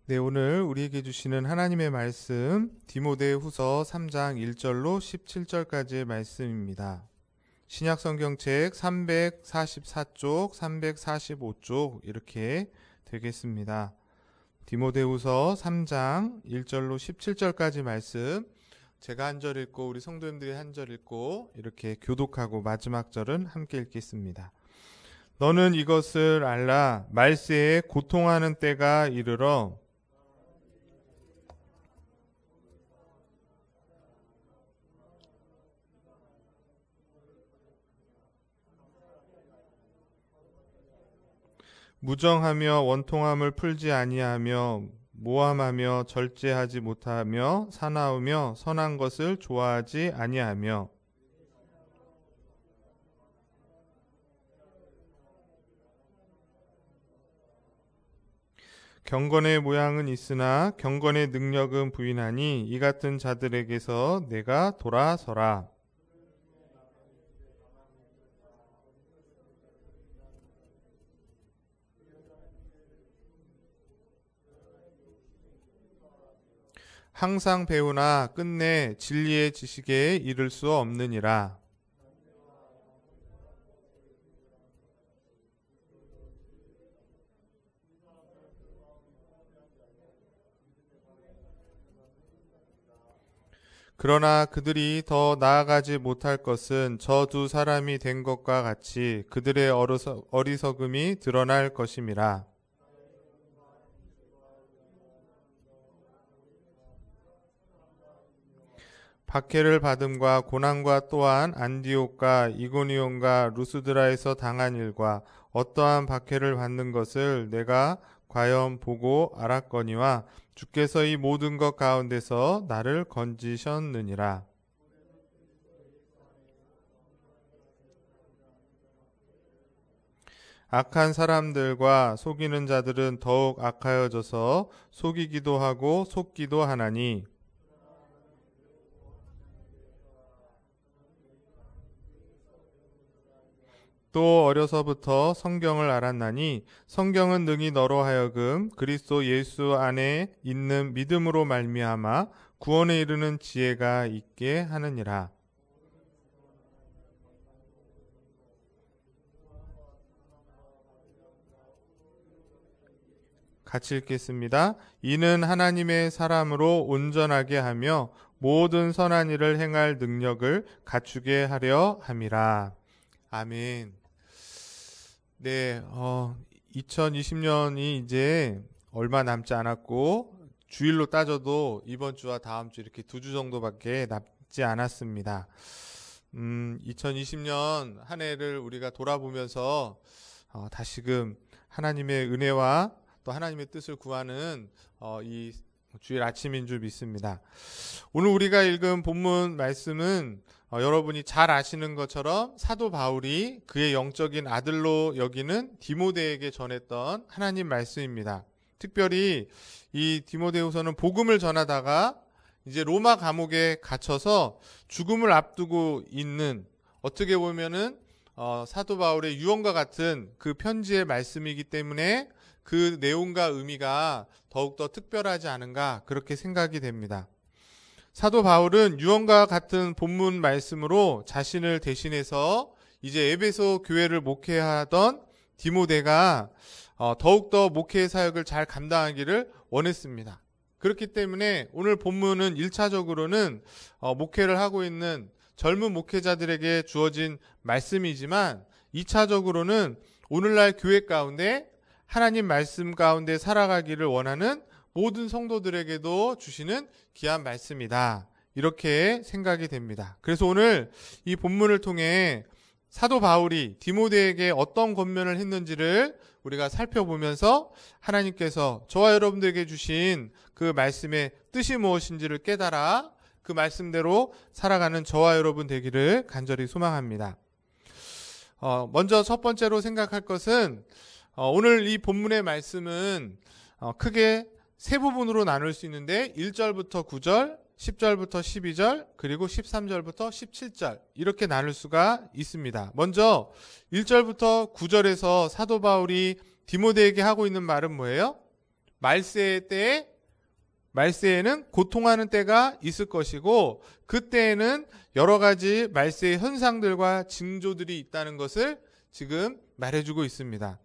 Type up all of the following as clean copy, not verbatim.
네, 오늘 우리에게 주시는 하나님의 말씀 디모데후서 3장 1절로 17절까지의 말씀입니다. 신약 성경책 344쪽, 345쪽 이렇게 되겠습니다. 디모데후서 3장 1절로 17절까지 말씀, 제가 한 절 읽고 우리 성도님들이 한 절 읽고 이렇게 교독하고 마지막 절은 함께 읽겠습니다. 너는 이것을 알라. 말세에 고통하는 때가 이르러 무정하며 원통함을 풀지 아니하며 모함하며 절제하지 못하며 사나우며 선한 것을 좋아하지 아니하며 경건의 모양은 있으나 경건의 능력은 부인하니 이 같은 자들에게서 내가 돌아서라. 항상 배우나 끝내 진리의 지식에 이를 수 없느니라. 그러나 그들이 더 나아가지 못할 것은 저 두 사람이 된 것과 같이 그들의 어리석음이 드러날 것임이라. 박해를 받음과 고난과 또한 안디옥과 이고니온과 루스드라에서 당한 일과 어떠한 박해를 받는 것을 내가 과연 보고 알았거니와 주께서 이 모든 것 가운데서 나를 건지셨느니라. 악한 사람들과 속이는 자들은 더욱 악하여져서 속이기도 하고 속기도 하나니 또 어려서부터 성경을 알았나니 성경은 능히 너로 하여금 그리스도 예수 안에 있는 믿음으로 말미암아 구원에 이르는 지혜가 있게 하느니라. 같이 읽겠습니다. 이는 하나님의 사람으로 온전하게 하며 모든 선한 일을 행할 능력을 갖추게 하려 함이라. 아멘. 네, 2020년이 이제 얼마 남지 않았고 주일로 따져도 이번 주와 다음 주 이렇게 2주 정도밖에 남지 않았습니다. 2020년 한 해를 우리가 돌아보면서 다시금 하나님의 은혜와 또 하나님의 뜻을 구하는 이 주일 아침인 줄 믿습니다. 오늘 우리가 읽은 본문 말씀은 여러분이 잘 아시는 것처럼 사도 바울이 그의 영적인 아들로 여기는 디모데에게 전했던 하나님 말씀입니다. 특별히 이 디모데후서는 복음을 전하다가 이제 로마 감옥에 갇혀서 죽음을 앞두고 있는, 어떻게 보면은 사도 바울의 유언과 같은 그 편지의 말씀이기 때문에 그 내용과 의미가 더욱더 특별하지 않은가 그렇게 생각이 됩니다. 사도 바울은 유언과 같은 본문 말씀으로 자신을 대신해서 이제 에베소 교회를 목회하던 디모데가 더욱더 목회 사역을 잘 감당하기를 원했습니다. 그렇기 때문에 오늘 본문은 1차적으로는 목회를 하고 있는 젊은 목회자들에게 주어진 말씀이지만 2차적으로는 오늘날 교회 가운데 하나님 말씀 가운데 살아가기를 원하는 모든 성도들에게도 주시는 귀한 말씀이다. 이렇게 생각이 됩니다. 그래서 오늘 이 본문을 통해 사도 바울이 디모데에게 어떤 권면을 했는지를 우리가 살펴보면서 하나님께서 저와 여러분들에게 주신 그 말씀의 뜻이 무엇인지를 깨달아 그 말씀대로 살아가는 저와 여러분 되기를 간절히 소망합니다. 먼저 첫 번째로 생각할 것은 오늘 이 본문의 말씀은 크게 세 부분으로 나눌 수 있는데 1절부터 9절, 10절부터 12절, 그리고 13절부터 17절 이렇게 나눌 수가 있습니다. 먼저 1절부터 9절에서 사도 바울이 디모데에게 하고 있는 말은 뭐예요? 말세의 때에 말세에는 고통하는 때가 있을 것이고 그때에는 여러 가지 말세의 현상들과 징조들이 있다는 것을 지금 말해주고 있습니다.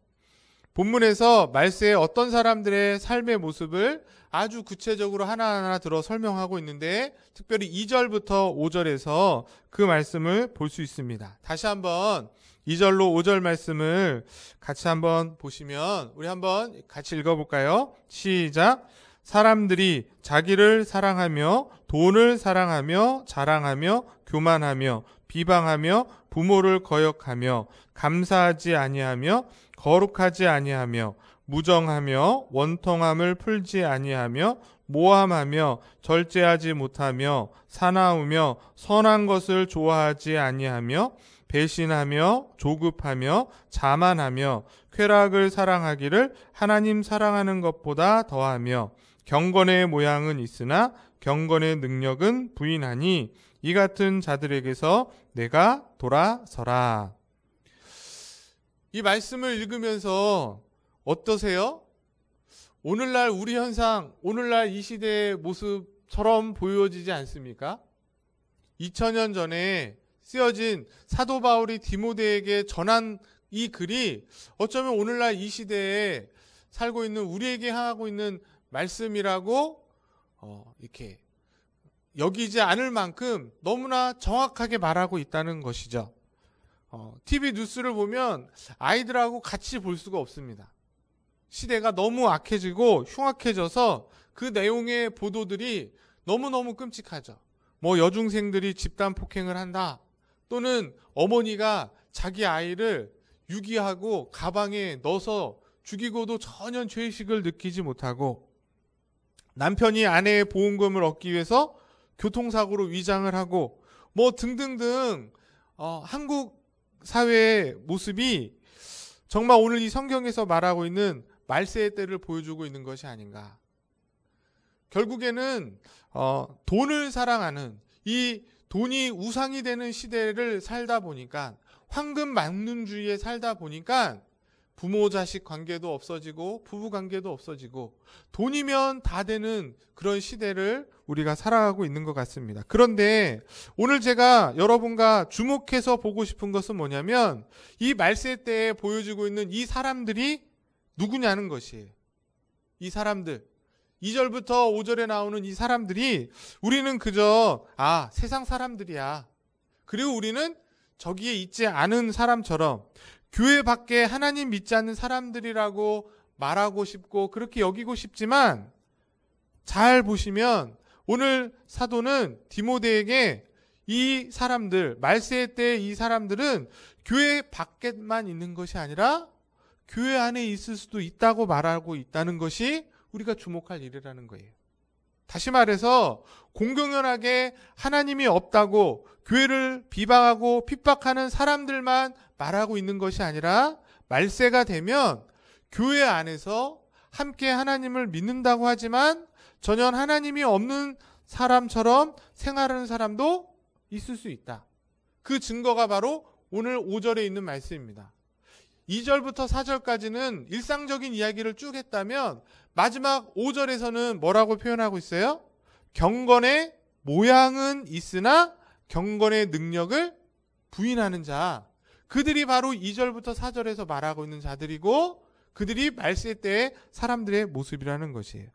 본문에서 말세에 어떤 사람들의 삶의 모습을 아주 구체적으로 하나하나 들어 설명하고 있는데 특별히 2절부터 5절에서 그 말씀을 볼 수 있습니다. 다시 한번 2절로 5절 말씀을 같이 한번 보시면 우리 한번 같이 읽어볼까요? 시작! 사람들이 자기를 사랑하며 돈을 사랑하며 자랑하며 교만하며 비방하며 부모를 거역하며 감사하지 아니하며 거룩하지 아니하며 무정하며 원통함을 풀지 아니하며 모함하며 절제하지 못하며 사나우며 선한 것을 좋아하지 아니하며 배신하며 조급하며 자만하며 쾌락을 사랑하기를 하나님 사랑하는 것보다 더하며 경건의 모양은 있으나 경건의 능력은 부인하니 이 같은 자들에게서 내가 돌아서라. 이 말씀을 읽으면서 어떠세요? 오늘날 우리 현상, 오늘날 이 시대의 모습처럼 보여지지 않습니까? 2000년 전에 쓰여진 사도 바울이 디모데에게 전한 이 글이 어쩌면 오늘날 이 시대에 살고 있는 우리에게 향하고 있는 말씀이라고 이렇게 여기지 않을 만큼 너무나 정확하게 말하고 있다는 것이죠. TV 뉴스를 보면 아이들하고 같이 볼 수가 없습니다. 시대가 너무 악해지고 흉악해져서 그 내용의 보도들이 너무너무 끔찍하죠. 뭐 여중생들이 집단 폭행을 한다. 또는 어머니가 자기 아이를 유기하고 가방에 넣어서 죽이고도 전혀 죄의식을 느끼지 못하고 남편이 아내의 보험금을 얻기 위해서 교통사고로 위장을 하고 뭐 등등등 한국 사회의 모습이 정말 오늘 이 성경에서 말하고 있는 말세의 때를 보여주고 있는 것이 아닌가. 결국에는 돈을 사랑하는 이 돈이 우상이 되는 시대를 살다 보니까 황금만능주의에 살다 보니까 부모 자식 관계도 없어지고 부부 관계도 없어지고 돈이면 다 되는 그런 시대를 우리가 살아가고 있는 것 같습니다. 그런데 오늘 제가 여러분과 주목해서 보고 싶은 것은 뭐냐면 이 말세 때에 보여지고 있는 이 사람들이 누구냐는 것이에요. 이 사람들 2절부터 5절에 나오는 이 사람들이 우리는 그저 세상 사람들이야. 그리고 우리는 저기에 있지 않은 사람처럼 교회 밖에 하나님 믿지 않는 사람들이라고 말하고 싶고 그렇게 여기고 싶지만 잘 보시면 오늘 사도는 디모데에게 이 사람들, 말세 때 이 사람들은 교회 밖에만 있는 것이 아니라 교회 안에 있을 수도 있다고 말하고 있다는 것이 우리가 주목할 일이라는 거예요. 다시 말해서 공공연하게 하나님이 없다고 교회를 비방하고 핍박하는 사람들만 말하고 있는 것이 아니라 말세가 되면 교회 안에서 함께 하나님을 믿는다고 하지만 전혀 하나님이 없는 사람처럼 생활하는 사람도 있을 수 있다. 그 증거가 바로 오늘 5절에 있는 말씀입니다. 2절부터 4절까지는 일상적인 이야기를 쭉 했다면 마지막 5절에서는 뭐라고 표현하고 있어요? 경건의 모양은 있으나 경건의 능력을 부인하는 자. 그들이 바로 2절부터 4절에서 말하고 있는 자들이고 그들이 말세 때의 사람들의 모습이라는 것이에요.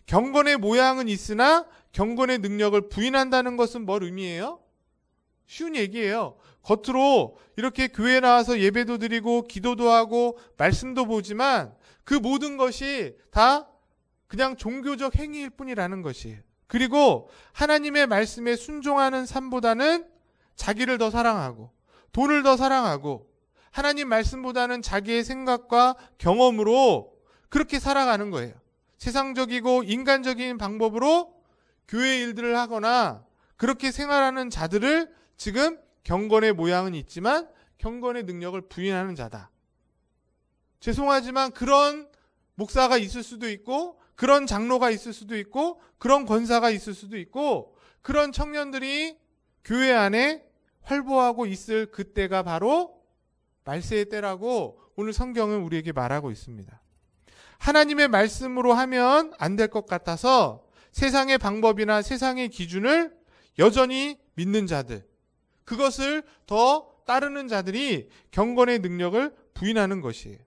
경건의 모양은 있으나 경건의 능력을 부인한다는 것은 뭘 의미해요? 쉬운 얘기예요. 겉으로 이렇게 교회에 나와서 예배도 드리고 기도도 하고 말씀도 보지만 그 모든 것이 다 그냥 종교적 행위일 뿐이라는 것이에요. 그리고 하나님의 말씀에 순종하는 삶보다는 자기를 더 사랑하고 돈을 더 사랑하고 하나님 말씀보다는 자기의 생각과 경험으로 그렇게 살아가는 거예요. 세상적이고 인간적인 방법으로 교회 일들을 하거나 그렇게 생활하는 자들을 지금 경건의 모양은 있지만 경건의 능력을 부인하는 자다. 죄송하지만 그런 목사가 있을 수도 있고 그런 장로가 있을 수도 있고 그런 권사가 있을 수도 있고 그런 청년들이 교회 안에 활보하고 있을 그때가 바로 말세의 때라고 오늘 성경은 우리에게 말하고 있습니다. 하나님의 말씀으로 하면 안 될 것 같아서 세상의 방법이나 세상의 기준을 여전히 믿는 자들, 그것을 더 따르는 자들이 경건의 능력을 부인하는 것이에요.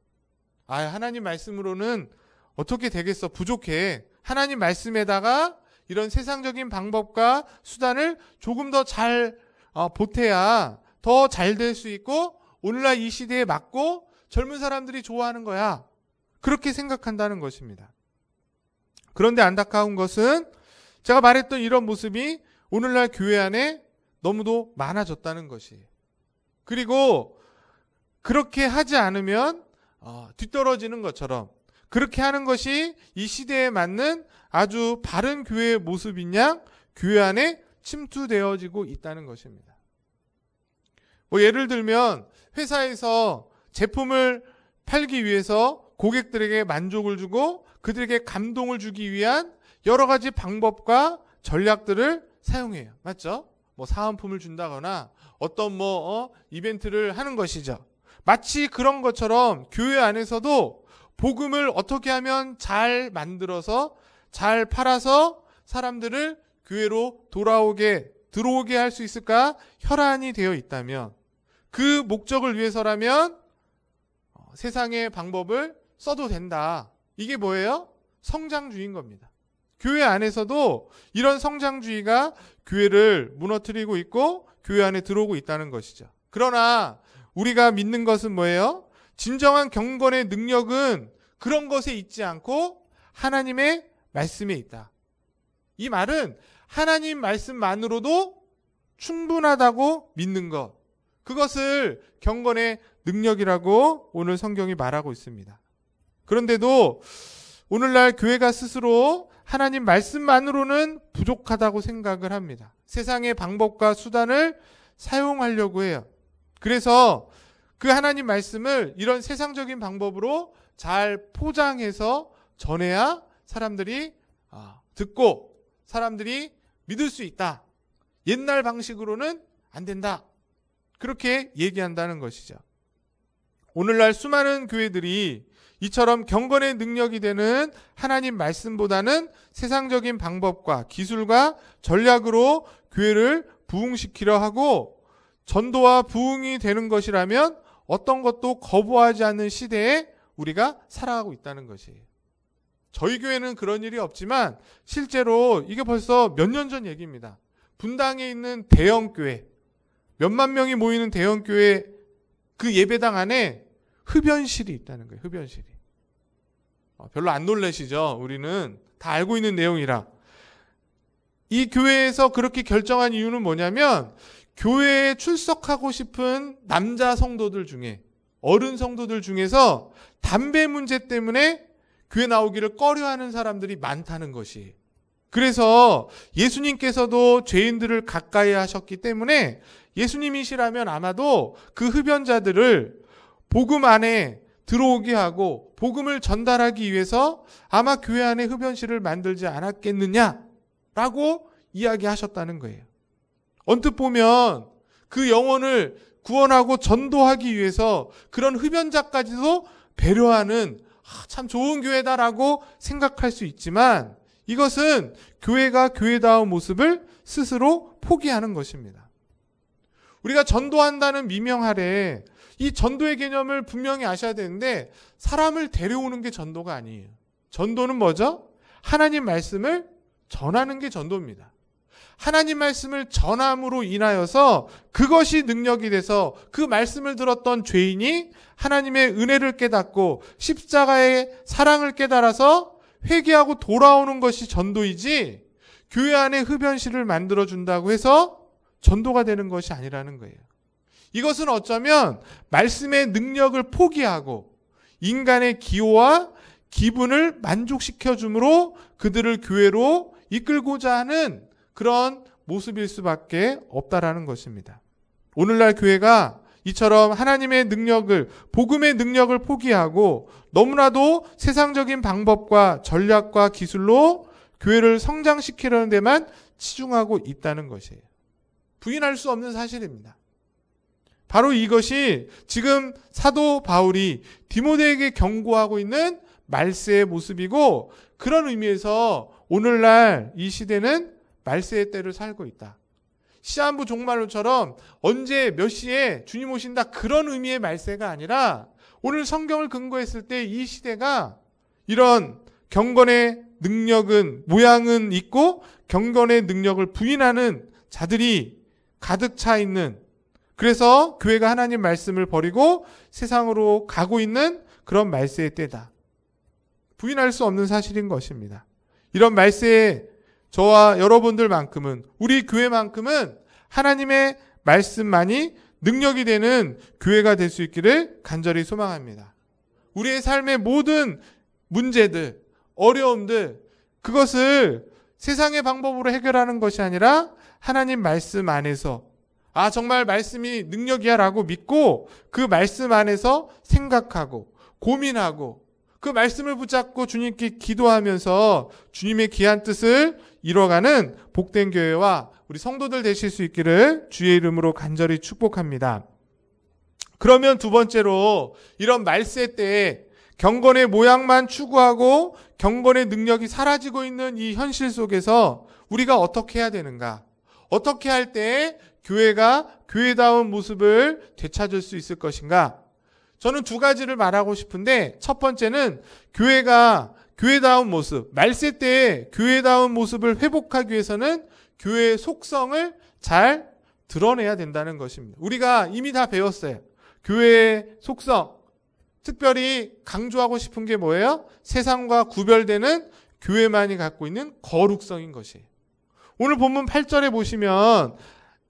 하나님 말씀으로는 어떻게 되겠어? 부족해. 하나님 말씀에다가 이런 세상적인 방법과 수단을 조금 더 잘 보태야 더 잘 될 수 있고 오늘날 이 시대에 맞고 젊은 사람들이 좋아하는 거야. 그렇게 생각한다는 것입니다. 그런데 안타까운 것은 제가 말했던 이런 모습이 오늘날 교회 안에 너무도 많아졌다는 것이에요. 그리고 그렇게 하지 않으면 뒤떨어지는 것처럼 그렇게 하는 것이 이 시대에 맞는 아주 바른 교회의 모습인 양 교회 안에 침투되어지고 있다는 것입니다. 예를 들면 회사에서 제품을 팔기 위해서 고객들에게 만족을 주고 그들에게 감동을 주기 위한 여러 가지 방법과 전략들을 사용해요. 맞죠? 사은품을 준다거나 어떤 이벤트를 하는 것이죠. 마치 그런 것처럼 교회 안에서도 복음을 어떻게 하면 잘 만들어서 잘 팔아서 사람들을 교회로 들어오게 할 수 있을까 혈안이 되어 있다면 그 목적을 위해서라면 세상의 방법을 써도 된다. 이게 뭐예요? 성장주의인 겁니다. 교회 안에서도 이런 성장주의가 교회를 무너뜨리고 있고 교회 안에 들어오고 있다는 것이죠. 그러나 우리가 믿는 것은 뭐예요? 진정한 경건의 능력은 그런 것에 있지 않고 하나님의 말씀에 있다. 이 말은 하나님 말씀만으로도 충분하다고 믿는 것. 그것을 경건의 능력이라고 오늘 성경이 말하고 있습니다. 그런데도 오늘날 교회가 스스로 하나님 말씀만으로는 부족하다고 생각을 합니다. 세상의 방법과 수단을 사용하려고 해요. 그래서 그 하나님 말씀을 이런 세상적인 방법으로 잘 포장해서 전해야 사람들이 듣고 사람들이 믿을 수 있다. 옛날 방식으로는 안 된다. 그렇게 얘기한다는 것이죠. 오늘날 수많은 교회들이 이처럼 경건의 능력이 되는 하나님 말씀보다는 세상적인 방법과 기술과 전략으로 교회를 부흥시키려 하고 전도와 부흥이 되는 것이라면 어떤 것도 거부하지 않는 시대에 우리가 살아가고 있다는 것이에요. 저희 교회는 그런 일이 없지만 실제로 이게 벌써 몇 년 전 얘기입니다. 분당에 있는 대형교회, 몇만 명이 모이는 대형교회 그 예배당 안에 흡연실이 있다는 거예요. 흡연실이. 별로 안 놀라시죠? 우리는 다 알고 있는 내용이라. 이 교회에서 그렇게 결정한 이유는 뭐냐면 교회에 출석하고 싶은 남자 성도들 중에 어른 성도들 중에서 담배 문제 때문에 교회 나오기를 꺼려하는 사람들이 많다는 것이. 그래서 예수님께서도 죄인들을 가까이 하셨기 때문에 예수님이시라면 아마도 그 흡연자들을 복음 안에 들어오게 하고 복음을 전달하기 위해서 아마 교회 안에 흡연실을 만들지 않았겠느냐라고 이야기하셨다는 거예요. 언뜻 보면 그 영혼을 구원하고 전도하기 위해서 그런 흡연자까지도 배려하는 참 좋은 교회다라고 생각할 수 있지만 이것은 교회가 교회다운 모습을 스스로 포기하는 것입니다. 우리가 전도한다는 미명 아래 이 전도의 개념을 분명히 아셔야 되는데 사람을 데려오는 게 전도가 아니에요. 전도는 뭐죠? 하나님 말씀을 전하는 게 전도입니다. 하나님 말씀을 전함으로 인하여서 그것이 능력이 돼서 그 말씀을 들었던 죄인이 하나님의 은혜를 깨닫고 십자가의 사랑을 깨달아서 회개하고 돌아오는 것이 전도이지 교회 안에 흡연실을 만들어준다고 해서 전도가 되는 것이 아니라는 거예요. 이것은 어쩌면 말씀의 능력을 포기하고 인간의 기호와 기분을 만족시켜 주므로 그들을 교회로 이끌고자 하는 그런 모습일 수밖에 없다라는 것입니다. 오늘날 교회가 이처럼 하나님의 능력을, 복음의 능력을 포기하고 너무나도 세상적인 방법과 전략과 기술로 교회를 성장시키려는 데만 치중하고 있다는 것이에요. 부인할 수 없는 사실입니다. 바로 이것이 지금 사도 바울이 디모데에게 경고하고 있는 말세의 모습이고, 그런 의미에서 오늘날 이 시대는 말세의 때를 살고 있다. 시한부 종말로처럼 언제 몇 시에 주님 오신다, 그런 의미의 말세가 아니라 오늘 성경을 근거했을 때 이 시대가 이런 경건의 능력은, 모양은 있고 경건의 능력을 부인하는 자들이 가득 차 있는, 그래서 교회가 하나님 말씀을 버리고 세상으로 가고 있는 그런 말세의 때다. 부인할 수 없는 사실인 것입니다. 이런 말세에 저와 여러분들만큼은, 우리 교회만큼은 하나님의 말씀만이 능력이 되는 교회가 될 수 있기를 간절히 소망합니다. 우리의 삶의 모든 문제들, 어려움들, 그것을 세상의 방법으로 해결하는 것이 아니라 하나님 말씀 안에서, 정말 말씀이 능력이야 라고 믿고 그 말씀 안에서 생각하고 고민하고 그 말씀을 붙잡고 주님께 기도하면서 주님의 귀한 뜻을 이뤄가는 복된 교회와 우리 성도들 되실 수 있기를 주의 이름으로 간절히 축복합니다. 그러면 두 번째로, 이런 말세 때에 경건의 모양만 추구하고 경건의 능력이 사라지고 있는 이 현실 속에서 우리가 어떻게 해야 되는가? 어떻게 할 때 교회가 교회다운 모습을 되찾을 수 있을 것인가? 저는 두 가지를 말하고 싶은데, 첫 번째는 교회가 교회다운 모습, 말세 때의 교회다운 모습을 회복하기 위해서는 교회의 속성을 잘 드러내야 된다는 것입니다. 우리가 이미 다 배웠어요. 교회의 속성, 특별히 강조하고 싶은 게 뭐예요? 세상과 구별되는 교회만이 갖고 있는 거룩성인 것이에요. 오늘 본문 8절에 보시면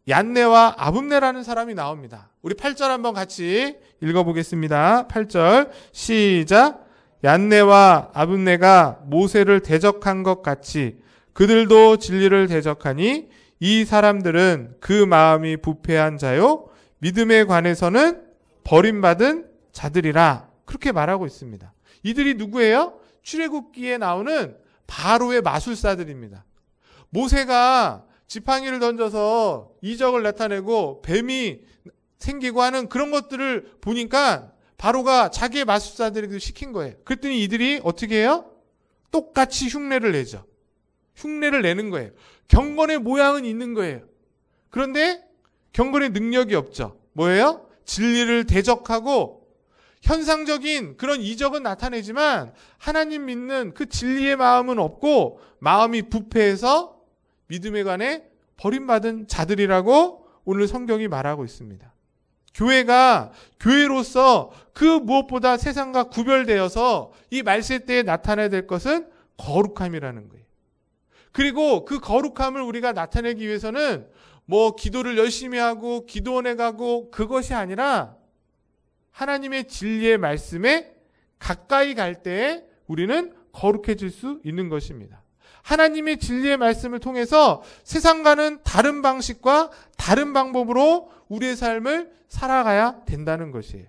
얀네와 아분네라는 사람이 나옵니다. 우리 8절 한번 같이 읽어보겠습니다. 8절 시작. 얀네와 아분네가 모세를 대적한 것 같이 그들도 진리를 대적하니 이 사람들은 그 마음이 부패한 자요 믿음에 관해서는 버림받은 자들이라, 그렇게 말하고 있습니다. 이들이 누구예요? 출애굽기에 나오는 바로의 마술사들입니다. 모세가 지팡이를 던져서 이적을 나타내고 뱀이 생기고 하는 그런 것들을 보니까 바로가 자기의 마술사들에게 시킨 거예요. 그랬더니 이들이 어떻게 해요? 똑같이 흉내를 내죠. 흉내를 내는 거예요. 경건의 모양은 있는 거예요. 그런데 경건의 능력이 없죠. 뭐예요? 진리를 대적하고 현상적인 그런 이적은 나타내지만 하나님 믿는 그 진리의 마음은 없고 마음이 부패해서 믿음에 관해 버림받은 자들이라고 오늘 성경이 말하고 있습니다. 교회가 교회로서 그 무엇보다 세상과 구별되어서 이 말세 때에 나타나야 될 것은 거룩함이라는 거예요. 그리고 그 거룩함을 우리가 나타내기 위해서는 기도를 열심히 하고 기도원에 가고 그것이 아니라 하나님의 진리의 말씀에 가까이 갈 때에 우리는 거룩해질 수 있는 것입니다. 하나님의 진리의 말씀을 통해서 세상과는 다른 방식과 다른 방법으로 우리의 삶을 살아가야 된다는 것이에요.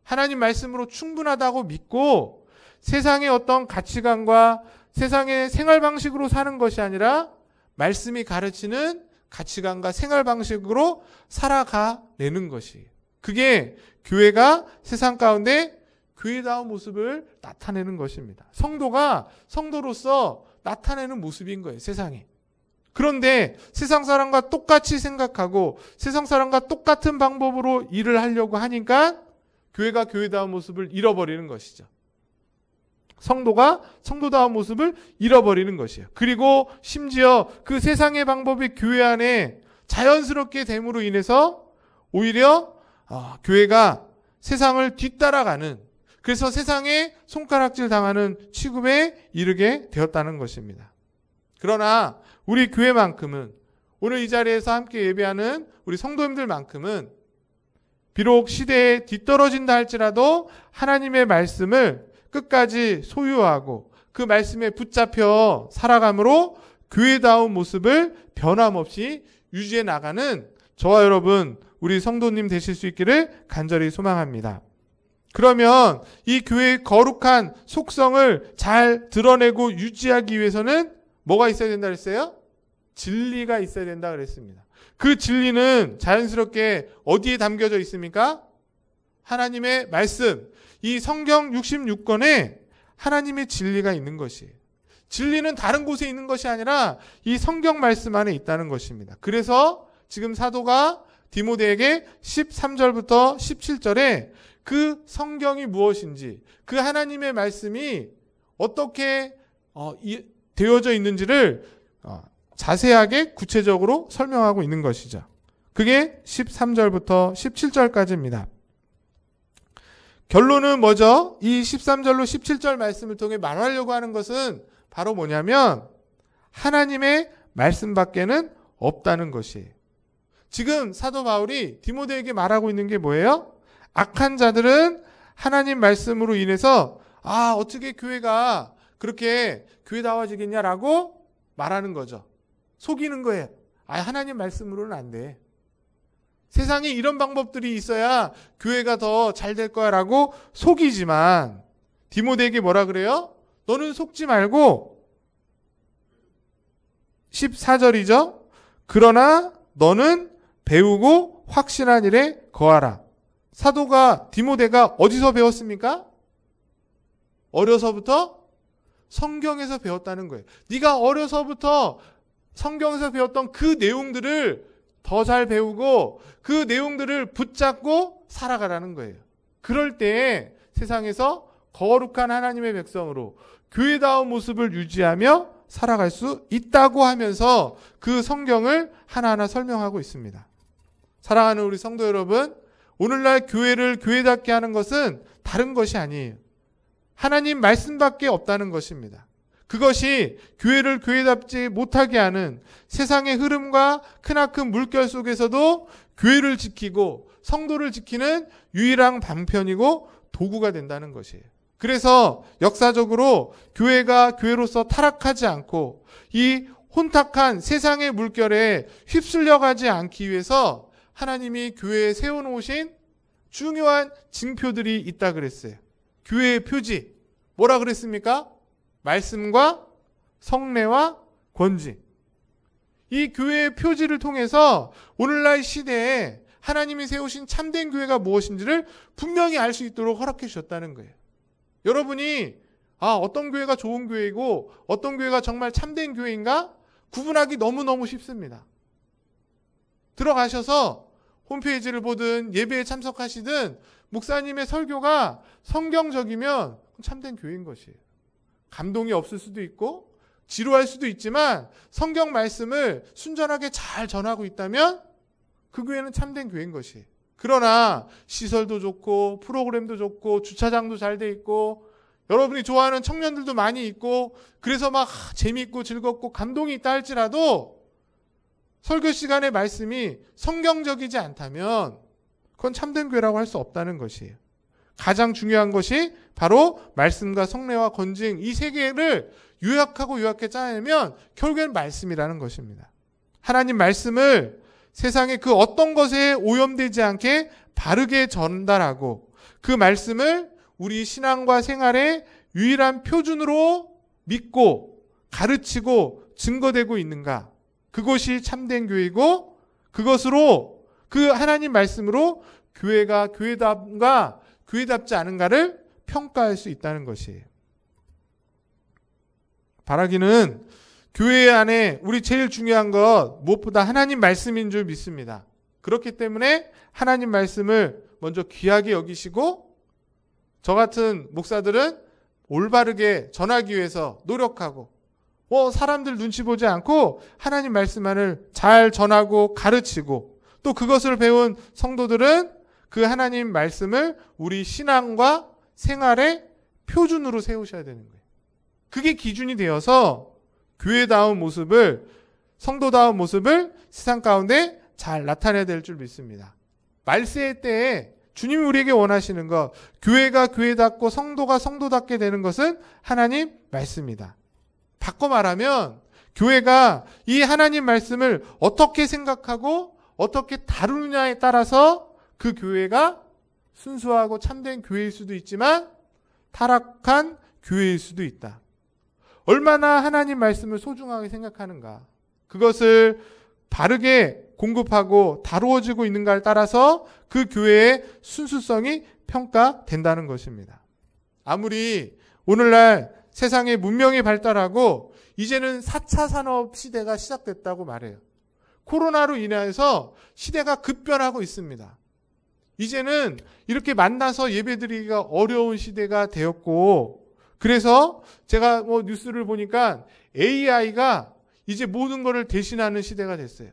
하나님 말씀으로 충분하다고 믿고 세상의 어떤 가치관과 세상의 생활 방식으로 사는 것이 아니라 말씀이 가르치는 가치관과 생활 방식으로 살아가내는 것이에요. 그게 교회가 세상 가운데 교회다운 모습을 나타내는 것입니다. 성도가 성도로서 나타내는 모습인 거예요, 세상에. 그런데 세상 사람과 똑같이 생각하고 세상 사람과 똑같은 방법으로 일을 하려고 하니까 교회가 교회다운 모습을 잃어버리는 것이죠. 성도가 성도다운 모습을 잃어버리는 것이에요. 그리고 심지어 그 세상의 방법이 교회 안에 자연스럽게 됨으로 인해서 오히려 교회가 세상을 뒤따라가는, 그래서 세상에 손가락질 당하는 취급에 이르게 되었다는 것입니다. 그러나 우리 교회만큼은, 오늘 이 자리에서 함께 예배하는 우리 성도님들만큼은 비록 시대에 뒤떨어진다 할지라도 하나님의 말씀을 끝까지 소유하고 그 말씀에 붙잡혀 살아감으로 교회다운 모습을 변함없이 유지해 나가는 저와 여러분, 우리 성도님 되실 수 있기를 간절히 소망합니다. 그러면 이 교회의 거룩한 속성을 잘 드러내고 유지하기 위해서는 뭐가 있어야 된다 그랬어요? 진리가 있어야 된다 그랬습니다. 그 진리는 자연스럽게 어디에 담겨져 있습니까? 하나님의 말씀, 이 성경 66권에 하나님의 진리가 있는 것이에요. 진리는 다른 곳에 있는 것이 아니라 이 성경 말씀 안에 있다는 것입니다. 그래서 지금 사도가 디모데에게 13절부터 17절에 그 성경이 무엇인지, 그 하나님의 말씀이 어떻게 되어져 있는지를 자세하게 구체적으로 설명하고 있는 것이죠. 그게 13절부터 17절까지입니다. 결론은 뭐죠? 이 13절로 17절 말씀을 통해 말하려고 하는 것은 바로 뭐냐면 하나님의 말씀밖에는 없다는 것이에요. 지금 사도 바울이 디모데에게 말하고 있는 게 뭐예요? 악한 자들은 하나님 말씀으로 인해서 어떻게 교회가 그렇게 교회다워지겠냐라고 말하는 거죠. 속이는 거예요. 하나님 말씀으로는 안 돼. 세상에 이런 방법들이 있어야 교회가 더 잘 될 거야 라고 속이지만 디모데에게 뭐라 그래요? 너는 속지 말고 14절이죠. 그러나 너는 배우고 확신한 일에 거하라. 사도가 디모데가 어디서 배웠습니까? 어려서부터 성경에서 배웠다는 거예요. 네가 어려서부터 성경에서 배웠던 그 내용들을 더 잘 배우고 그 내용들을 붙잡고 살아가라는 거예요. 그럴 때 세상에서 거룩한 하나님의 백성으로 교회다운 모습을 유지하며 살아갈 수 있다고 하면서 그 성경을 하나하나 설명하고 있습니다. 사랑하는 우리 성도 여러분, 오늘날 교회를 교회답게 하는 것은 다른 것이 아니에요. 하나님 말씀밖에 없다는 것입니다. 그것이 교회를 교회답지 못하게 하는 세상의 흐름과 크나큰 물결 속에서도 교회를 지키고 성도를 지키는 유일한 방편이고 도구가 된다는 것이에요. 그래서 역사적으로 교회가 교회로서 타락하지 않고 이 혼탁한 세상의 물결에 휩쓸려가지 않기 위해서 하나님이 교회에 세워놓으신 중요한 징표들이 있다 그랬어요. 교회의 표지 뭐라 그랬습니까? 말씀과 성례와 권징. 이 교회의 표지를 통해서 오늘날 시대에 하나님이 세우신 참된 교회가 무엇인지를 분명히 알 수 있도록 허락해 주셨다는 거예요. 여러분이 어떤 교회가 좋은 교회이고 어떤 교회가 정말 참된 교회인가 구분하기 너무너무 쉽습니다. 들어가셔서 홈페이지를 보든 예배에 참석하시든 목사님의 설교가 성경적이면 참된 교회인 것이에요. 감동이 없을 수도 있고 지루할 수도 있지만 성경 말씀을 순전하게 잘 전하고 있다면 그 교회는 참된 교회인 것이에요. 그러나 시설도 좋고 프로그램도 좋고 주차장도 잘 돼 있고 여러분이 좋아하는 청년들도 많이 있고 그래서 막 재미있고 즐겁고 감동이 있다 할지라도 설교 시간의 말씀이 성경적이지 않다면 그건 참된 교회라고 할 수 없다는 것이에요. 가장 중요한 것이 바로 말씀과 성례와 권징 이 세 개를 요약하고 요약해 짜내면 결국엔 말씀이라는 것입니다. 하나님 말씀을 세상의 그 어떤 것에 오염되지 않게 바르게 전달하고 그 말씀을 우리 신앙과 생활의 유일한 표준으로 믿고 가르치고 증거되고 있는가? 그것이 참된 교회이고 그것으로 그 하나님 말씀으로 교회가 교회답과 교회답지 않은가를 평가할 수 있다는 것이에요. 바라기는 교회 안에 우리 제일 중요한 것 무엇보다 하나님 말씀인 줄 믿습니다. 그렇기 때문에 하나님 말씀을 먼저 귀하게 여기시고 저 같은 목사들은 올바르게 전하기 위해서 노력하고 사람들 눈치 보지 않고 하나님 말씀만을 잘 전하고 가르치고 또 그것을 배운 성도들은 그 하나님 말씀을 우리 신앙과 생활의 표준으로 세우셔야 되는 거예요. 그게 기준이 되어서 교회다운 모습을 성도다운 모습을 세상 가운데 잘 나타내야 될 줄 믿습니다. 말세의 때에 주님이 우리에게 원하시는 것 교회가 교회답고 성도가 성도답게 되는 것은 하나님 말씀이다. 바꿔 말하면 교회가 이 하나님 말씀을 어떻게 생각하고 어떻게 다루느냐에 따라서 그 교회가 순수하고 참된 교회일 수도 있지만 타락한 교회일 수도 있다. 얼마나 하나님 말씀을 소중하게 생각하는가. 그것을 바르게 공급하고 다루어지고 있는가에 따라서 그 교회의 순수성이 평가된다는 것입니다. 아무리 오늘날 세상의 문명이 발달하고 이제는 4차 산업 시대가 시작됐다고 말해요. 코로나로 인해서 시대가 급변하고 있습니다. 이제는 이렇게 만나서 예배드리기가 어려운 시대가 되었고, 그래서 제가 뉴스를 보니까 AI가 이제 모든 것을 대신하는 시대가 됐어요.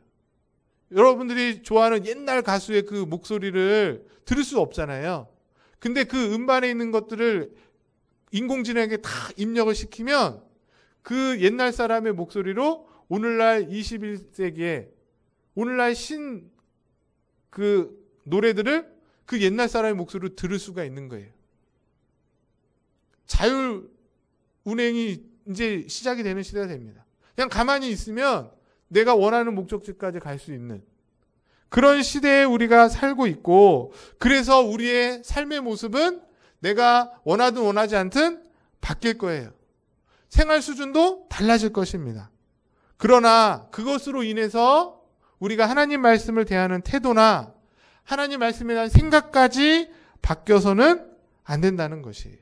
여러분들이 좋아하는 옛날 가수의 그 목소리를 들을 수 없잖아요. 근데 그 음반에 있는 것들을 인공지능에게 다 입력을 시키면 그 옛날 사람의 목소리로 오늘날 21세기에 오늘날 그 노래들을 그 옛날 사람의 목소리로 들을 수가 있는 거예요. 자율 운행이 이제 시작이 되는 시대가 됩니다. 그냥 가만히 있으면 내가 원하는 목적지까지 갈 수 있는 그런 시대에 우리가 살고 있고, 그래서 우리의 삶의 모습은 내가 원하든 원하지 않든 바뀔 거예요. 생활 수준도 달라질 것입니다. 그러나 그것으로 인해서 우리가 하나님 말씀을 대하는 태도나 하나님 말씀에 대한 생각까지 바뀌어서는 안 된다는 것이에요.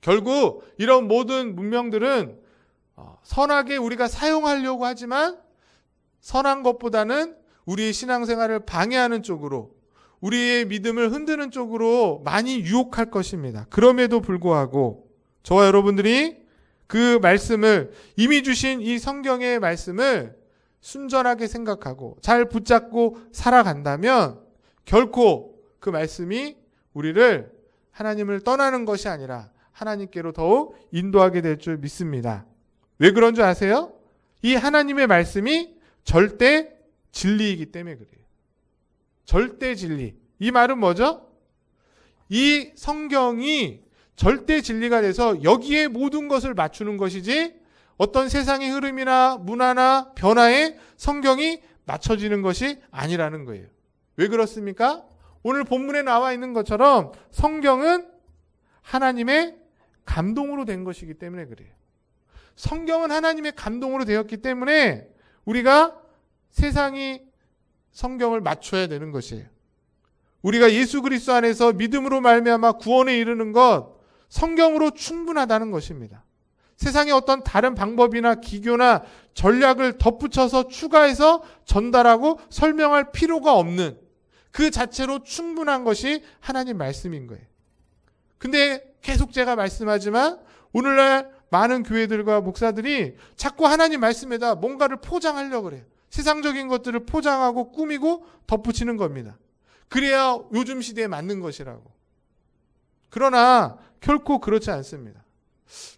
결국 이런 모든 문명들은 선하게 우리가 사용하려고 하지만 선한 것보다는 우리의 신앙생활을 방해하는 쪽으로, 우리의 믿음을 흔드는 쪽으로 많이 유혹할 것입니다. 그럼에도 불구하고 저와 여러분들이 그 말씀을, 이미 주신 이 성경의 말씀을 순전하게 생각하고 잘 붙잡고 살아간다면 결코 그 말씀이 우리를 하나님을 떠나는 것이 아니라 하나님께로 더욱 인도하게 될 줄 믿습니다. 왜 그런 줄 아세요? 이 하나님의 말씀이 절대 진리이기 때문에 그래요. 절대 진리. 이 말은 뭐죠? 이 성경이 절대 진리가 돼서 여기에 모든 것을 맞추는 것이지 어떤 세상의 흐름이나 문화나 변화에 성경이 맞춰지는 것이 아니라는 거예요. 왜 그렇습니까? 오늘 본문에 나와 있는 것처럼 성경은 하나님의 감동으로 된 것이기 때문에 그래요. 성경은 하나님의 감동으로 되었기 때문에 우리가 세상이 성경을 맞춰야 되는 것이에요. 우리가 예수 그리스도 안에서 믿음으로 말미암아 구원에 이르는 것, 성경으로 충분하다는 것입니다. 세상의 어떤 다른 방법이나 기교나 전략을 덧붙여서 추가해서 전달하고 설명할 필요가 없는 그 자체로 충분한 것이 하나님 말씀인 거예요. 근데 계속 제가 말씀하지만 오늘날 많은 교회들과 목사들이 자꾸 하나님 말씀에다 뭔가를 포장하려고 그래요. 세상적인 것들을 포장하고 꾸미고 덧붙이는 겁니다. 그래야 요즘 시대에 맞는 것이라고. 그러나 결코 그렇지 않습니다.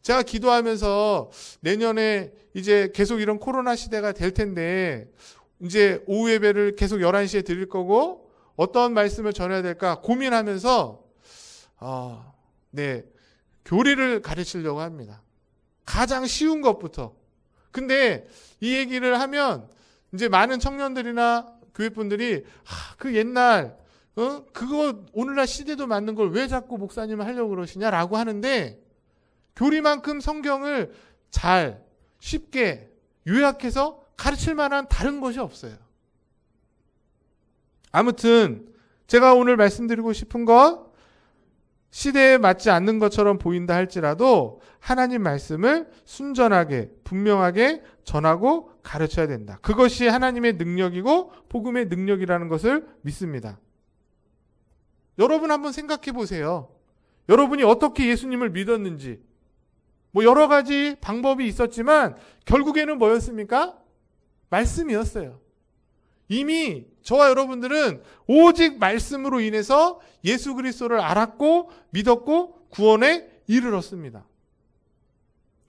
제가 기도하면서 내년에 이제 계속 이런 코로나 시대가 될 텐데 이제 오후 예배를 계속 11시에 드릴 거고 어떤 말씀을 전해야 될까 고민하면서 교리를 가르치려고 합니다. 가장 쉬운 것부터. 근데 이 얘기를 하면 이제 많은 청년들이나 교회분들이 그 옛날 그거 오늘날 시대도 맞는 걸 왜 자꾸 목사님은 하려고 그러시냐라고 하는데 교리만큼 성경을 잘 쉽게 요약해서 가르칠 만한 다른 것이 없어요. 아무튼 제가 오늘 말씀드리고 싶은 것, 시대에 맞지 않는 것처럼 보인다 할지라도 하나님 말씀을 순전하게 분명하게 전하고 가르쳐야 된다. 그것이 하나님의 능력이고 복음의 능력이라는 것을 믿습니다. 여러분 한번 생각해 보세요. 여러분이 어떻게 예수님을 믿었는지. 여러 가지 방법이 있었지만 결국에는 뭐였습니까? 말씀이었어요. 이미 저와 여러분들은 오직 말씀으로 인해서 예수 그리스도를 알았고 믿었고 구원에 이르렀습니다.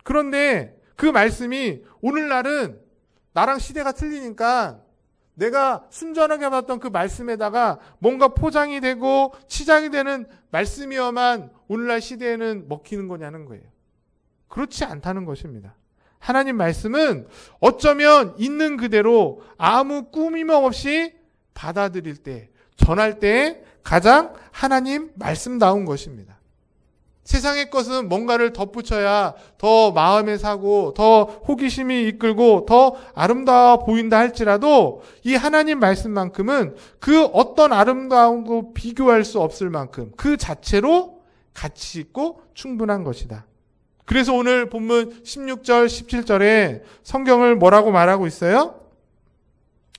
그런데 그 말씀이 오늘날은 나랑 시대가 틀리니까 내가 순전하게 받았던 그 말씀에다가 뭔가 포장이 되고 치장이 되는 말씀이어만 오늘날 시대에는 먹히는 거냐는 거예요. 그렇지 않다는 것입니다. 하나님 말씀은 어쩌면 있는 그대로 아무 꾸밈 없이 받아들일 때, 전할 때 가장 하나님 말씀다운 것입니다. 세상의 것은 뭔가를 덧붙여야 더 마음에 사고 더 호기심이 이끌고 더 아름다워 보인다 할지라도 이 하나님 말씀만큼은 그 어떤 아름다움도 비교할 수 없을 만큼 그 자체로 가치 있고 충분한 것이다. 그래서 오늘 본문 16절, 17절에 성경을 뭐라고 말하고 있어요?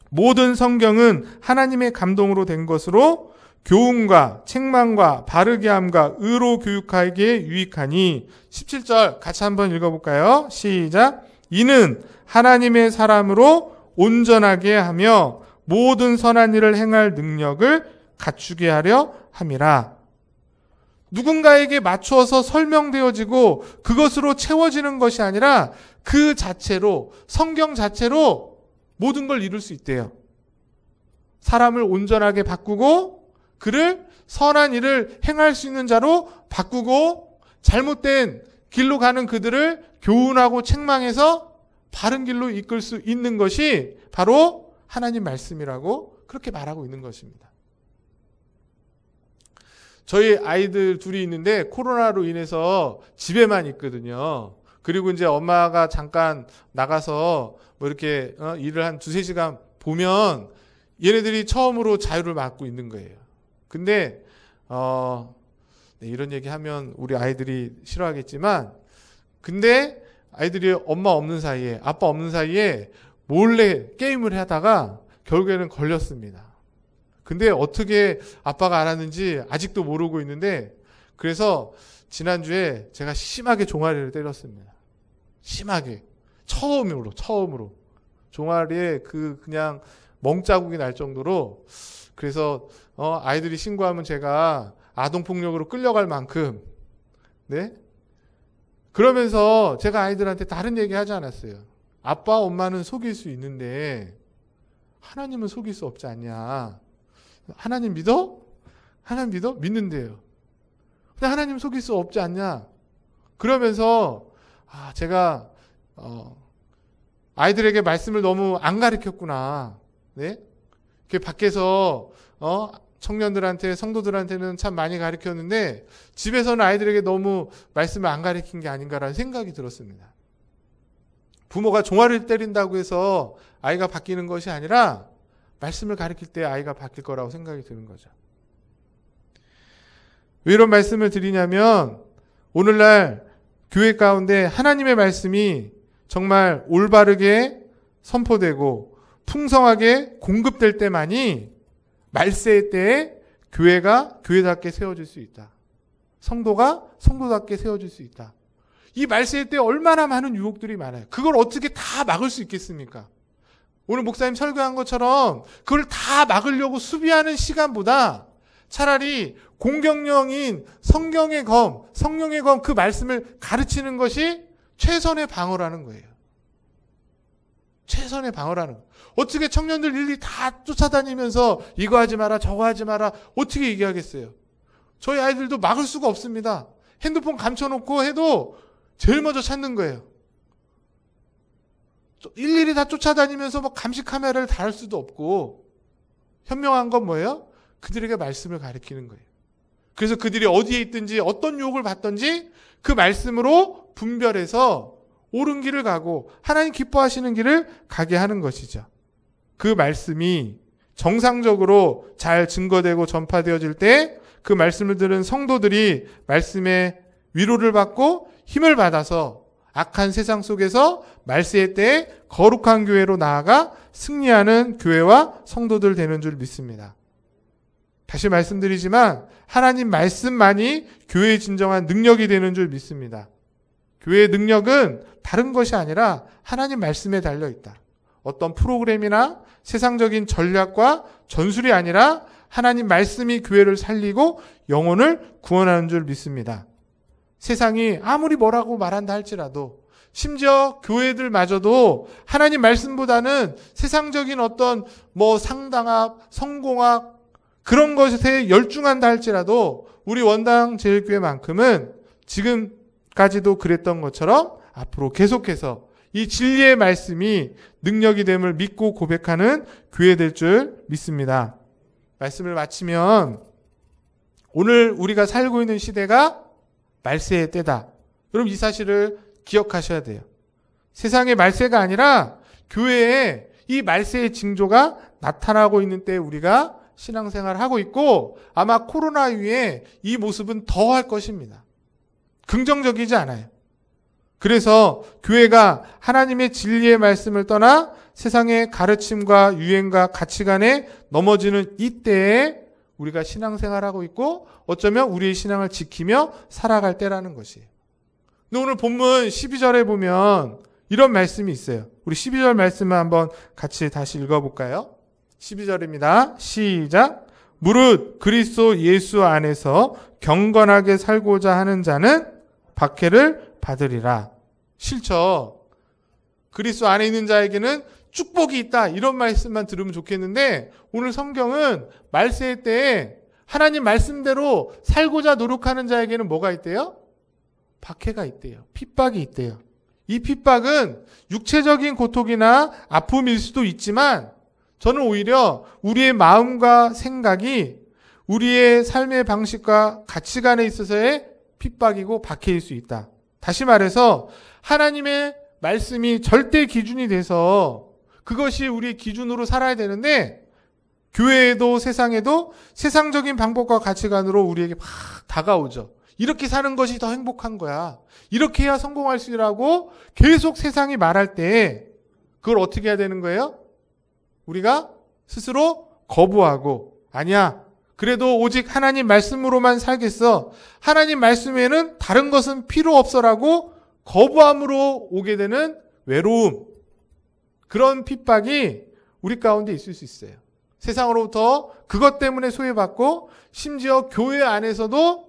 모든 성경은 하나님의 감동으로 된 것으로 교훈과 책망과 바르게 함과 의로 교육하기에 유익하니 17절 같이 한번 읽어볼까요? 시작. 이는 하나님의 사람으로 온전하게 하며 모든 선한 일을 행할 능력을 갖추게 하려 함이라. 누군가에게 맞추어서 설명되어지고 그것으로 채워지는 것이 아니라 그 자체로, 성경 자체로 모든 걸 이룰 수 있대요. 사람을 온전하게 바꾸고 그를 선한 일을 행할 수 있는 자로 바꾸고 잘못된 길로 가는 그들을 교훈하고 책망해서 바른 길로 이끌 수 있는 것이 바로 하나님 말씀이라고 그렇게 말하고 있는 것입니다. 저희 아이들 둘이 있는데 코로나로 인해서 집에만 있거든요. 그리고 이제 엄마가 잠깐 나가서 뭐 이렇게 일을 한 2-3시간 보면 얘네들이 처음으로 자유를 맡고 있는 거예요. 근데 네, 이런 얘기 하면 우리 아이들이 싫어하겠지만 근데 아이들이 엄마 없는 사이에 아빠 없는 사이에 몰래 게임을 하다가 결국에는 걸렸습니다. 근데 어떻게 아빠가 알았는지 아직도 모르고 있는데 그래서 지난주에 제가 심하게 종아리를 때렸습니다. 심하게. 처음으로 종아리에 그냥 멍자국이 날 정도로 그래서 아이들이 신고하면 제가 아동폭력으로 끌려갈 만큼 네? 그러면서 제가 아이들한테 다른 얘기 하지 않았어요. 아빠 엄마는 속일 수 있는데 하나님은 속일 수 없지 않냐. 하나님 믿어? 하나님 믿어? 믿는데요. 근데 하나님 속일 수 없지 않냐. 그러면서 제가 아이들에게 말씀을 너무 안 가르쳤구나. 네? 이렇게 밖에서 청년들한테 성도들한테는 참 많이 가르쳤는데 집에서는 아이들에게 너무 말씀을 안 가르친 게 아닌가라는 생각이 들었습니다. 부모가 종아리를 때린다고 해서 아이가 바뀌는 것이 아니라 말씀을 가르칠 때 아이가 바뀔 거라고 생각이 드는 거죠. 왜 이런 말씀을 드리냐면 오늘날 교회 가운데 하나님의 말씀이 정말 올바르게 선포되고 풍성하게 공급될 때만이 말세의 때에 교회가 교회답게 세워질 수 있다. 성도가 성도답게 세워질 수 있다. 이 말세의 때 얼마나 많은 유혹들이 많아요. 그걸 어떻게 다 막을 수 있겠습니까? 오늘 목사님 설교한 것처럼 그걸 다 막으려고 수비하는 시간보다 차라리 공격령인 성경의 검, 성령의 검 그 말씀을 가르치는 것이 최선의 방어라는 거예요. 최선의 방어라는 거예요. 어떻게 청년들 일일이 다 쫓아다니면서 이거 하지 마라 저거 하지 마라 어떻게 얘기하겠어요. 저희 아이들도 막을 수가 없습니다. 핸드폰 감춰놓고 해도 제일 먼저 찾는 거예요. 일일이 다 쫓아다니면서 뭐 감시 카메라를 달을 수도 없고 현명한 건 뭐예요? 그들에게 말씀을 가르치는 거예요. 그래서 그들이 어디에 있든지 어떤 유혹을 받든지 그 말씀으로 분별해서 옳은 길을 가고 하나님 기뻐하시는 길을 가게 하는 것이죠. 그 말씀이 정상적으로 잘 증거되고 전파되어질 때 그 말씀을 들은 성도들이 말씀의 위로를 받고 힘을 받아서 악한 세상 속에서 말세의 때에 거룩한 교회로 나아가 승리하는 교회와 성도들 되는 줄 믿습니다. 다시 말씀드리지만 하나님 말씀만이 교회의 진정한 능력이 되는 줄 믿습니다. 교회의 능력은 다른 것이 아니라 하나님 말씀에 달려있다. 어떤 프로그램이나 세상적인 전략과 전술이 아니라 하나님 말씀이 교회를 살리고 영혼을 구원하는 줄 믿습니다. 세상이 아무리 뭐라고 말한다 할지라도 심지어 교회들마저도 하나님 말씀보다는 세상적인 어떤 상당학, 성공학 그런 것에 열중한다 할지라도 우리 원당 제일교회만큼은 지금까지도 그랬던 것처럼 앞으로 계속해서 이 진리의 말씀이 능력이 됨을 믿고 고백하는 교회 될 줄 믿습니다. 말씀을 마치면 오늘 우리가 살고 있는 시대가 말세의 때다. 여러분 이 사실을 기억하셔야 돼요. 세상의 말세가 아니라 교회에 이 말세의 징조가 나타나고 있는 때에 우리가 신앙생활을 하고 있고 아마 코로나 이후에 이 모습은 더할 것입니다. 긍정적이지 않아요. 그래서 교회가 하나님의 진리의 말씀을 떠나 세상의 가르침과 유행과 가치관에 넘어지는 이때에 우리가 신앙생활하고 있고 어쩌면 우리의 신앙을 지키며 살아갈 때라는 것이에요. 근데 오늘 본문 12절에 보면 이런 말씀이 있어요. 우리 12절 말씀을 한번 같이 다시 읽어볼까요? 12절입니다. 시작. 무릇 그리스도 예수 안에서 경건하게 살고자 하는 자는 박해를 받으리라. 싫죠. 그리스도 안에 있는 자에게는 축복이 있다. 이런 말씀만 들으면 좋겠는데 오늘 성경은 말세 때에 하나님 말씀대로 살고자 노력하는 자에게는 뭐가 있대요? 박해가 있대요. 핍박이 있대요. 이 핍박은 육체적인 고통이나 아픔일 수도 있지만 저는 오히려 우리의 마음과 생각이 우리의 삶의 방식과 가치관에 있어서의 핍박이고 박해일 수 있다. 다시 말해서 하나님의 말씀이 절대 기준이 돼서 그것이 우리의 기준으로 살아야 되는데 교회에도 세상에도 세상적인 방법과 가치관으로 우리에게 막 다가오죠. 이렇게 사는 것이 더 행복한 거야. 이렇게 해야 성공할 수 있라고 계속 세상이 말할 때 그걸 어떻게 해야 되는 거예요? 우리가 스스로 거부하고 아니야. 그래도 오직 하나님 말씀으로만 살겠어. 하나님 말씀에는 다른 것은 필요 없어라고 거부함으로 오게 되는 외로움. 그런 핍박이 우리 가운데 있을 수 있어요. 세상으로부터 그것 때문에 소외받고 심지어 교회 안에서도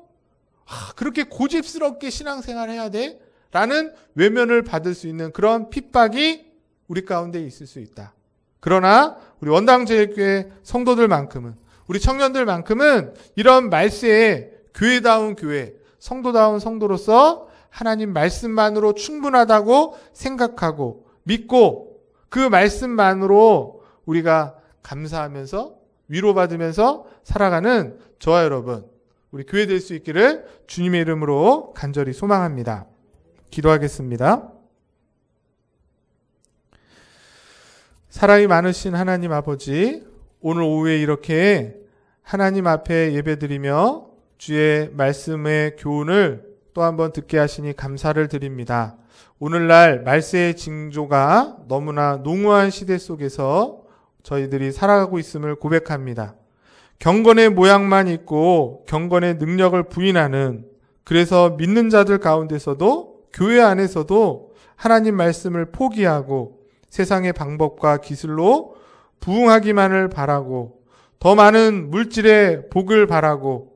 그렇게 고집스럽게 신앙생활을 해야 돼? 라는 외면을 받을 수 있는 그런 핍박이 우리 가운데 있을 수 있다. 그러나 우리 원당제일교회 성도들만큼은 우리 청년들만큼은 이런 말세에 교회다운 교회, 성도다운 성도로서 하나님 말씀만으로 충분하다고 생각하고 믿고 그 말씀만으로 우리가 감사하면서 위로받으면서 살아가는 저와 여러분 우리 교회 될 수 있기를 주님의 이름으로 간절히 소망합니다. 기도하겠습니다. 사랑이 많으신 하나님 아버지, 오늘 오후에 이렇게 하나님 앞에 예배드리며 주의 말씀의 교훈을 또 한번 듣게 하시니 감사를 드립니다. 오늘날 말세의 징조가 너무나 농후한 시대 속에서 저희들이 살아가고 있음을 고백합니다. 경건의 모양만 있고 경건의 능력을 부인하는, 그래서 믿는 자들 가운데서도 교회 안에서도 하나님 말씀을 포기하고 세상의 방법과 기술로 부응하기만을 바라고 더 많은 물질의 복을 바라고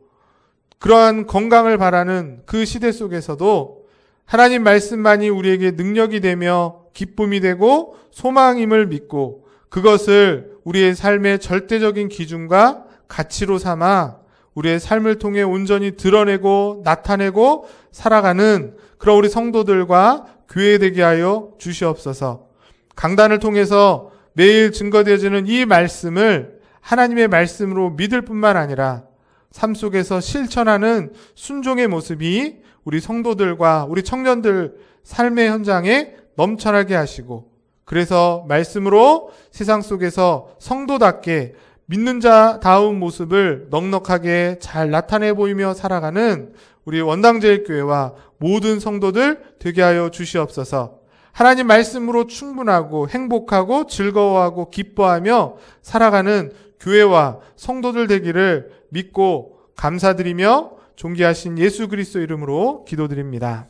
그러한 건강을 바라는 그 시대 속에서도 하나님 말씀만이 우리에게 능력이 되며 기쁨이 되고 소망임을 믿고 그것을 우리의 삶의 절대적인 기준과 가치로 삼아 우리의 삶을 통해 온전히 드러내고 나타내고 살아가는 그런 우리 성도들과 교회 되게 하여 주시옵소서. 강단을 통해서 매일 증거되어지는 이 말씀을 하나님의 말씀으로 믿을 뿐만 아니라 삶 속에서 실천하는 순종의 모습이 우리 성도들과 우리 청년들 삶의 현장에 넘쳐나게 하시고, 그래서 말씀으로 세상 속에서 성도답게 믿는 자다운 모습을 넉넉하게 잘 나타내 보이며 살아가는 우리 원당제일교회와 모든 성도들 되게 하여 주시옵소서. 하나님 말씀으로 충분하고 행복하고 즐거워하고 기뻐하며 살아가는 교회와 성도들 되기를 믿고 감사드리며 존귀하신 예수 그리스도 이름으로 기도드립니다.